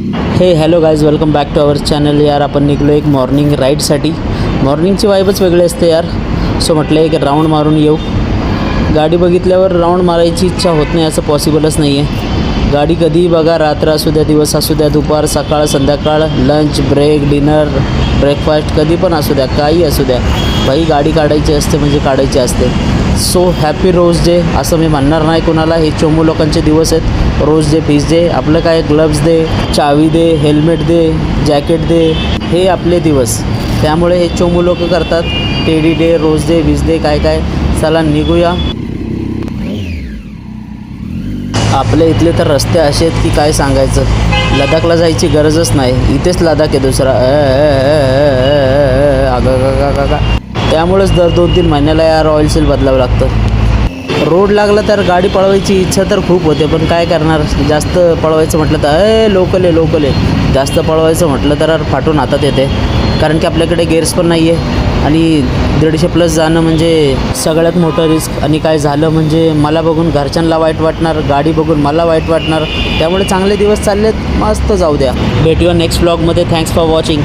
हे hello guys, welcome back to our channel. यार आपण निघलो एक मॉर्निंग राईडसाठी. मॉर्निंगची वाईबच वेगळी असते यार. सो म्हटलं एक राऊंड मारून येऊ. गाडी बघितल्यावर राऊंड मारायची इच्छा होत नाही असं पॉसिबलच नाही आहे. गाडी कधीही बघा, रात्र असू द्या, दिवस असू द्या, दुपार, सकाळ, संध्याकाळ, लंच, ब्रेक, डिनर, ब्रेकफास्ट, कधी पण असू द्या, काही असू द्या, भाई गाडी काढायची असते म्हणजे काढायची असते. सो हॅपी रोज डे असं मी म्हणणार नाही कोणाला. हे चोमू लोकांचे दिवस आहेत. रोज डे, पीस डे, आपलं काय ग्लव्स दे, चावी दे, हेल्मेट दे, जॅकेट दे, हे आपले दिवस. त्यामुळे हे चोमू लोक करतात टेडी डे, रोज डे, वीज डे, काय काय. चला निघूया. आपल्या इथले तर रस्ते असे आहेत की काय सांगायचं. लडाखला जायची गरजच नाही, इथेच लडाख आहे दुसरा. त्यामुळेच दर 2-3 महिन्याला यार ऑइल सील बदलावं लागतं. रोड लागला तर गाडी पळवायची इच्छा तर खूप होते, पण काय करणार. जास्त पळवायचं म्हटलं तर लोकल आहे. जास्त पळवायचं म्हटलं तर फाटून हातात येते. कारण की आपल्याकडे गेअर्स पण नाही आहे आणि 150+ जाणं म्हणजे सगळ्यात मोठं रिस्क. आणि काय झालं म्हणजे मला बघून घरच्यांना वाईट वाटणार, गाडी बघून मला वाईट वाटणार. त्यामुळे चांगले दिवस चाललेत, मस्त जाऊ द्या. भेटूया नेक्स्ट व्लॉगमध्ये. Thanks for watching.